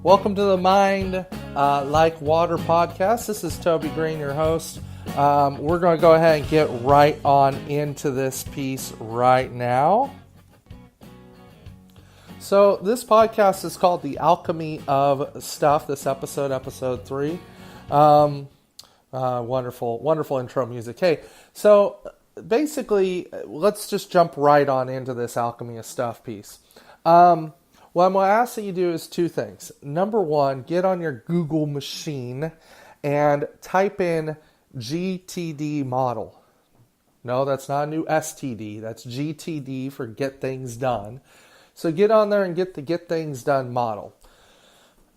Welcome to the Mind Like Water podcast. This is Toby Green, your host. We're going to go ahead and get right on into this piece right now. So this podcast is called The Alchemy of Stuff. This episode 3. Wonderful intro music. Hey, so basically, let's just jump right on into this Alchemy of Stuff piece. What I'm going to ask that you do is two things. Number one, get on your Google machine and type in GTD model. No, that's not a new STD. That's GTD for Get Things Done. So get on there and get the Get Things Done model.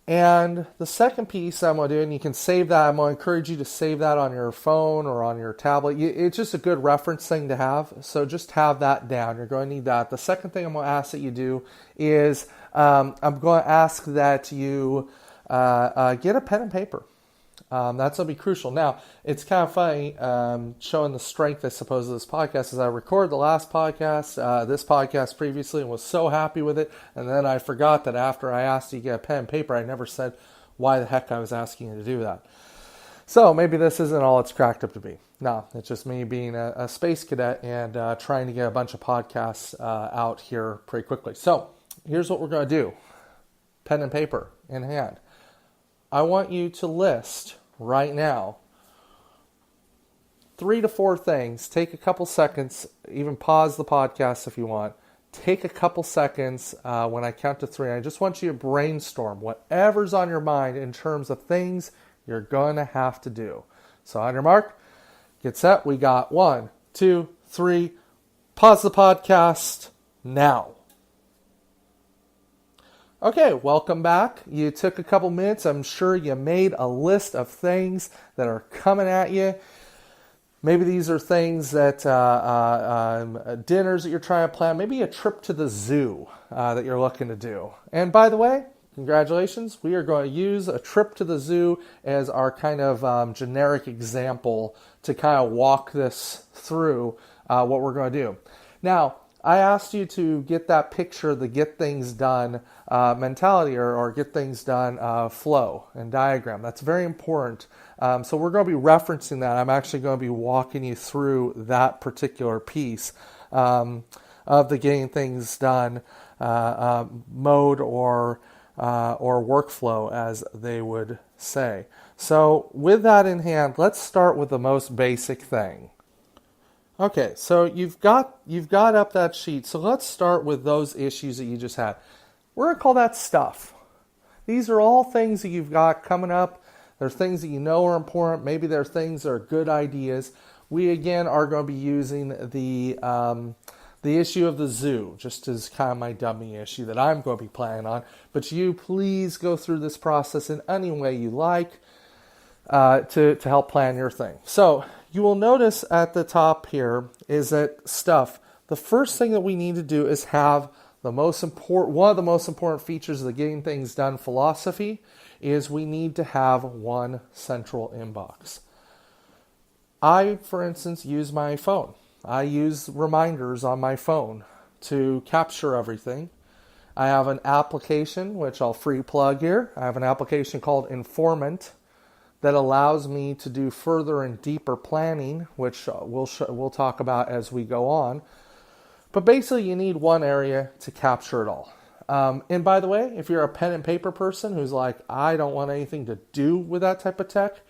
And the second piece I'm going to do, and you can save that, I'm going to encourage you to save that on your phone or on your tablet. It's just a good reference thing to have, so just have that down. You're going to need that. The second thing I'm going to ask that you do is I'm going to ask that you get a pen and paper. That's going to be crucial. Now, it's kind of funny showing the strength, I suppose, of this podcast as I recorded the last podcast, this podcast previously, and was so happy with it. And then I forgot that after I asked you to get a pen and paper, I never said why the heck I was asking you to do that. So maybe this isn't all it's cracked up to be. No, it's just me being a space cadet and trying to get a bunch of podcasts out here pretty quickly. So here's what we're going to do. Pen and paper in hand. I want you to list right now 3 to 4 things. Take a couple seconds, even pause the podcast if you want. Take a couple seconds when I count to 3. I just want you to brainstorm whatever's on your mind in terms of things you're going to have to do. So on your mark, get set. We got 1, 2, 3. Pause the podcast now. Okay, welcome back. You took a couple minutes. I'm sure you made a list of things that are coming at you. Maybe these are things that, dinners that you're trying to plan. Maybe a trip to the zoo that you're looking to do. And by the way, congratulations. We are going to use a trip to the zoo as our kind of generic example to kind of walk this through what we're going to do. Now, I asked you to get that picture, the get things done mentality or get things done flow and diagram. That's very important. So we're going to be referencing that. I'm actually going to be walking you through that particular piece of the getting things done mode or workflow, as they would say. So with that in hand, let's start with the most basic thing. Okay, so you've got up that sheet. So let's start with those issues that you just had. We're going to call that stuff. These are all things that you've got coming up. They're things that you know are important. Maybe they're things that are good ideas. We, again, are going to be using the issue of the zoo, just as kind of my dummy issue that I'm going to be planning on. But you please go through this process in any way you like to help plan your thing. So you will notice at the top here is that stuff. The first thing that we need to do is have one of the most important features of the getting things done philosophy is we need to have one central inbox. I, for instance, use my phone. I use reminders on my phone to capture everything. I have an application, which I'll free plug here. I have an application called Informant that allows me to do further and deeper planning, which we'll talk about as we go on. But basically, you need one area to capture it all. And by the way, if you're a pen and paper person who's like, I don't want anything to do with that type of tech,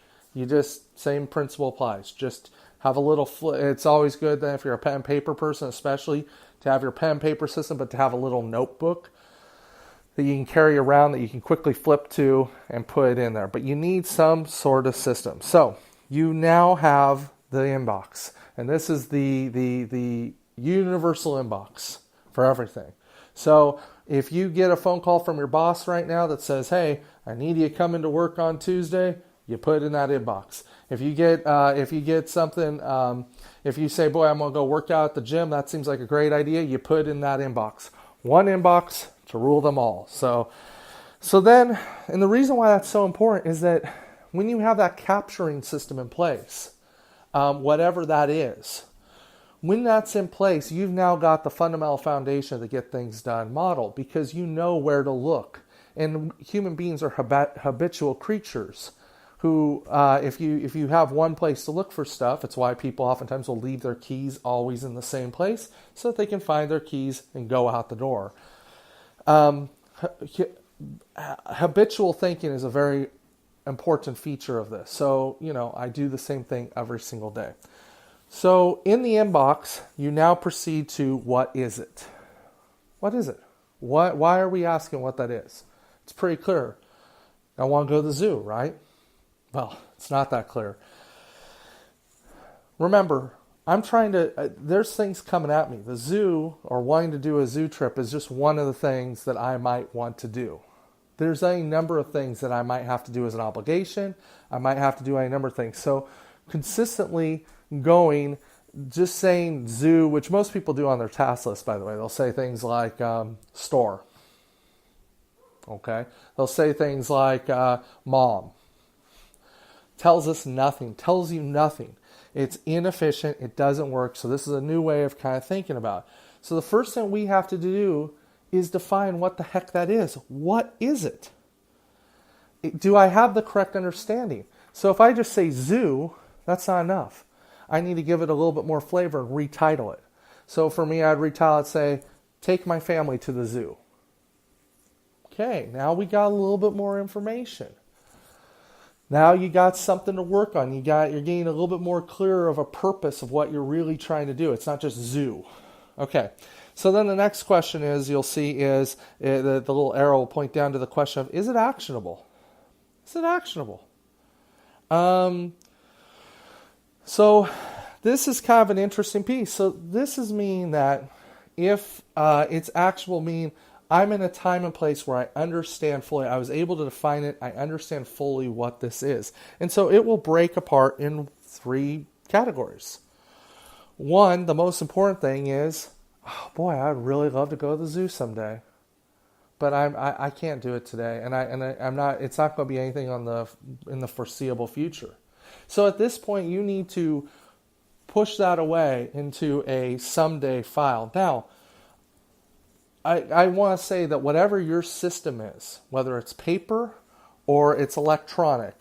same principle applies. Just have a little, it's always good that if you're a pen and paper person, especially to have your pen and paper system, but to have a little notebook that you can carry around that you can quickly flip to and put it in there. But you need some sort of system. So you now have the inbox. And this is the universal inbox for everything. So if you get a phone call from your boss right now that says, hey, I need you to come into work on Tuesday, you put it in that inbox. If you get something, if you say, boy, I'm going to go work out at the gym, that seems like a great idea, you put it in that inbox. One inbox to rule them all. So then, and the reason why that's so important is that when you have that capturing system in place, whatever that is, when that's in place, you've now got the fundamental foundation of the Get Things Done model because you know where to look. And human beings are habitual creatures who, if you have one place to look for stuff, it's why people oftentimes will leave their keys always in the same place so that they can find their keys and go out the door. Habitual thinking is a very important feature of this. So, I do the same thing every single day. So in the inbox, you now proceed to what is it? What is it? Why are we asking what that is? It's pretty clear. I want to go to the zoo, right? Well, it's not that clear. Remember, there's things coming at me. The zoo, or wanting to do a zoo trip, is just one of the things that I might want to do. There's a number of things that I might have to do as an obligation. I might have to do a number of things. So consistently going, just saying zoo, which most people do on their task list, by the way. They'll say things like store. Okay? They'll say things like mom. Tells you nothing. It's inefficient. It doesn't work. So this is a new way of kind of thinking about it. So the first thing we have to do is define what the heck that is. What is it? Do I have the correct understanding? So if I just say zoo, that's not enough. I need to give it a little bit more flavor and retitle it. So for me, I'd retitle it, say, take my family to the zoo. Okay, now we got a little bit more information. Now you got something to work on. You're getting a little bit more clear of a purpose of what you're really trying to do. It's not just zoo. Okay, so then the next question you'll see is, the little arrow will point down to the question of, is it actionable? Is it actionable? So this is kind of an interesting piece. So this is meaning that if it's actionable, meaning I'm in a time and place where I understand fully. I was able to define it. I understand fully what this is. And so it will break apart in 3 categories. One, the most important thing is, oh boy, I'd really love to go to the zoo someday. But I can't do it today. And I'm not, it's not going to be anything in the foreseeable future. So at this point, you need to push that away into a someday file. Now, I want to say that whatever your system is, whether it's paper or it's electronic,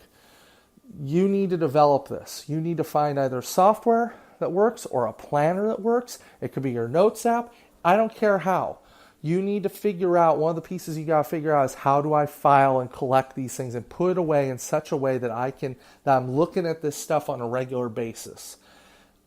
you need to develop this. You need to find either software that works or a planner that works. It could be your notes app. I don't care how. You need to figure out, one of the pieces you got to figure out is, how do I file and collect these things and put it away in such a way that I'm looking at this stuff on a regular basis.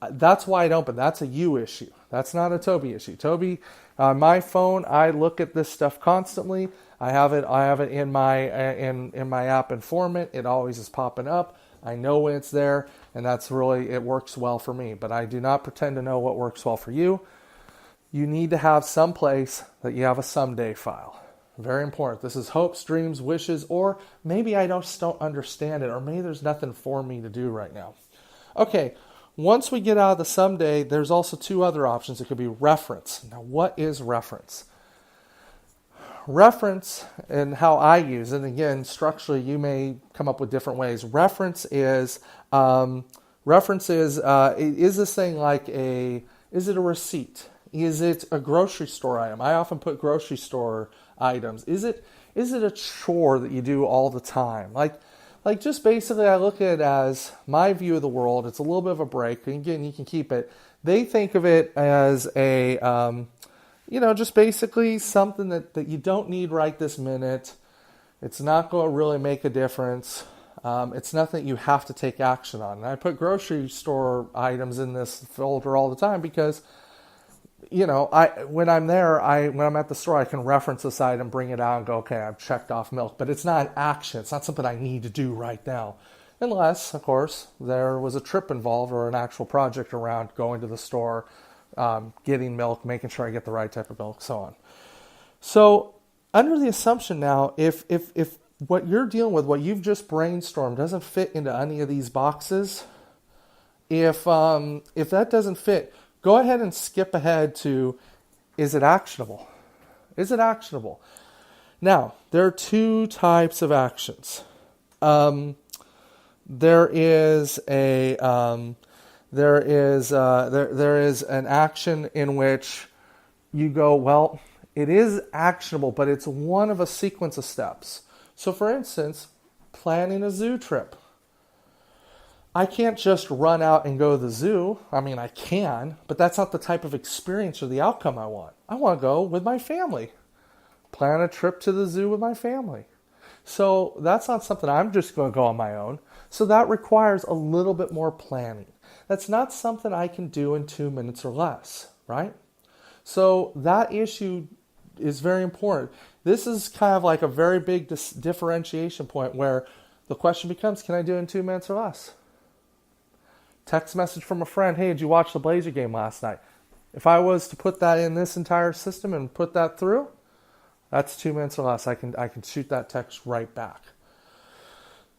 That's wide open. That's a you issue. That's not a Toby issue. Toby, my phone, I look at this stuff constantly. I have it in my app Informant. It always is popping up. I know when it's there, and it works well for me. But I do not pretend to know what works well for you. You need to have some place that you have a someday file. Very important. This is hopes, dreams, wishes, or maybe I just don't understand it, or maybe there's nothing for me to do right now. Okay. Once we get out of the someday, there's also 2 other options. It could be reference. Now, what is reference? Reference, and how I use it, and again, structurally, you may come up with different ways. Reference is this thing like is it a receipt? Is it a grocery store item? I often put grocery store items. Is it a chore that you do all the time? Like just basically, I look at it as my view of the world. It's a little bit of a break. And again, you can keep it. They think of it as a, just basically something that you don't need right this minute. It's not going to really make a difference. It's nothing you have to take action on. And I put grocery store items in this folder all the time because, when I'm there, when I'm at the store, I can reference this item, bring it out, and go, okay, I've checked off milk. But it's not an action. It's not something I need to do right now. Unless, of course, there was a trip involved or an actual project around going to the store, getting milk, making sure I get the right type of milk, so on. So under the assumption now, if what you're dealing with, what you've just brainstormed, doesn't fit into any of these boxes, if that doesn't fit, go ahead and skip ahead to, is it actionable? Is it actionable? Now, there are 2 types of actions. There is an action in which you go, well, It is actionable, but it's one of a sequence of steps. So for instance, planning a zoo trip. I can't just run out and go to the zoo. I mean, I can, but that's not the type of experience or the outcome I want. I want to go with my family. Plan a trip to the zoo with my family. So that's not something I'm just going to go on my own. So that requires a little bit more planning. That's not something I can do in 2 minutes or less, right? So that issue is very important. This is kind of like a very big differentiation point where the question becomes, can I do it in 2 minutes or less? Text message from a friend, hey, did you watch the Blazer game last night? If I was to put that in this entire system and put that through, that's 2 minutes or less. I can shoot that text right back.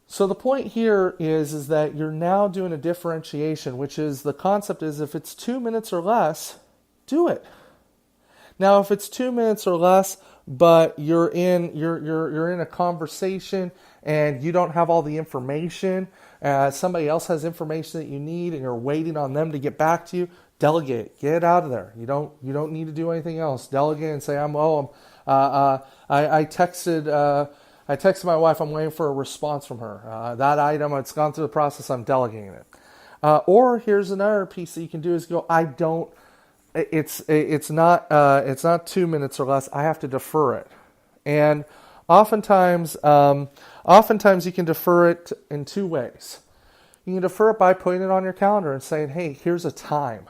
So the point here is that you're now doing a differentiation, which is the concept is if it's 2 minutes or less, do it. Now, if it's 2 minutes or less, but you're in a conversation and you don't have all the information, somebody else has information that you need, and you're waiting on them to get back to you, delegate. Get out of there. You don't need to do anything else. Delegate and say, I texted my wife. I'm waiting for a response from her. That item, it's gone through the process. I'm delegating it. Or here's another piece that you can do is go, I don't. It's not 2 minutes or less. I have to defer it, and oftentimes you can defer it in two ways. You can defer it by putting it on your calendar and saying, "Hey, here's a time."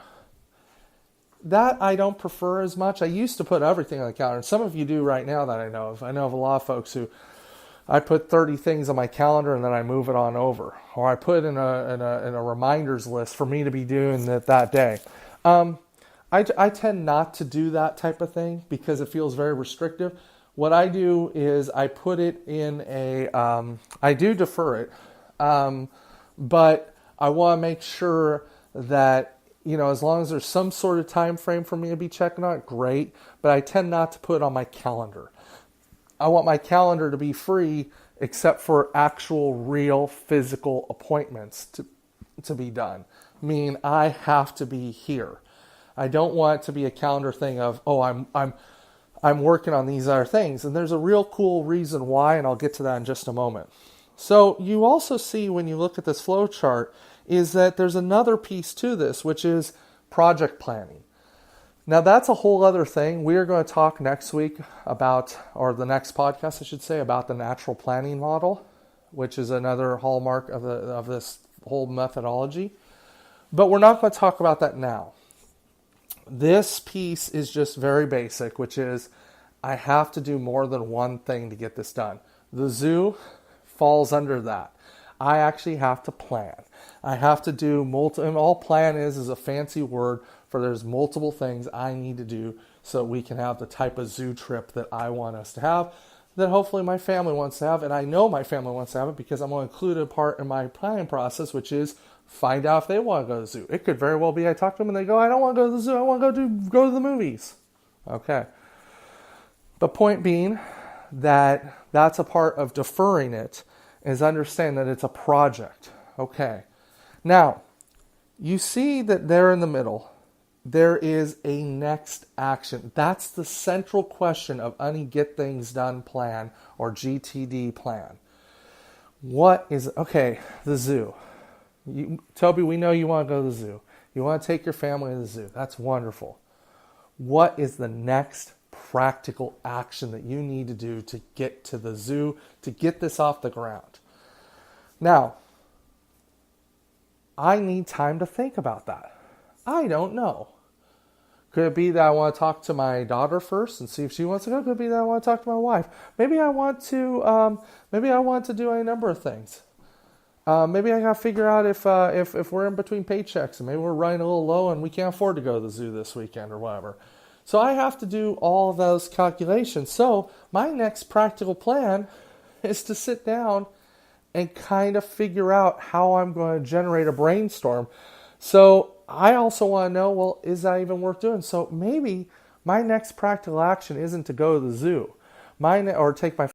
That I don't prefer as much. I used to put everything on the calendar. Some of you do right now that I know of. I know of a lot of folks who I put 30 things on my calendar and then I move it on over, or I put in a reminders list for me to be doing it that day. I tend not to do that type of thing because it feels very restrictive. What I do is I put it in I do defer it, but I want to make sure that, as long as there's some sort of time frame for me to be checking on it, great, but I tend not to put it on my calendar. I want my calendar to be free except for actual real physical appointments to be done. Meaning I have to be here. I don't want it to be a calendar thing of, I'm working on these other things. And there's a real cool reason why, and I'll get to that in just a moment. So you also see when you look at this flow chart is that there's another piece to this, which is project planning. Now that's a whole other thing. We are going to talk next week about, or the next podcast I should say, about the natural planning model, which is another hallmark of this whole methodology. But we're not going to talk about that now. This piece is just very basic, which is I have to do more than one thing to get this done. The zoo falls under that. I actually have to plan. I have to do and all plan is a fancy word for there's multiple things I need to do so we can have the type of zoo trip that I want us to have, that hopefully my family wants to have, and I know my family wants to have it because I'm going to include a part in my planning process, which is find out if they want to go to the zoo. It could very well be I talk to them and they go, I don't want to go to the zoo. I want to go to the movies. Okay. The point being that that's a part of deferring it is understand that it's a project. Okay. Now, you see that there in the middle, there is a next action. That's the central question of any Get Things Done plan or GTD plan. What is, okay, the zoo. Toby, we know you want to go to the zoo. You want to take your family to the zoo. That's wonderful. What is the next practical action that you need to do to get to the zoo, to get this off the ground? Now, I need time to think about that. I don't know. Could it be that I want to talk to my daughter first and see if she wants to go? Could it be that I want to talk to my wife? Maybe I want to do a number of things. Maybe I gotta figure out if we're in between paychecks and maybe we're running a little low and we can't afford to go to the zoo this weekend or whatever. So I have to do all of those calculations. So my next practical plan is to sit down and kind of figure out how I'm going to generate a brainstorm. So I also want to know, well, is that even worth doing? So maybe my next practical action isn't to go to the zoo, or take my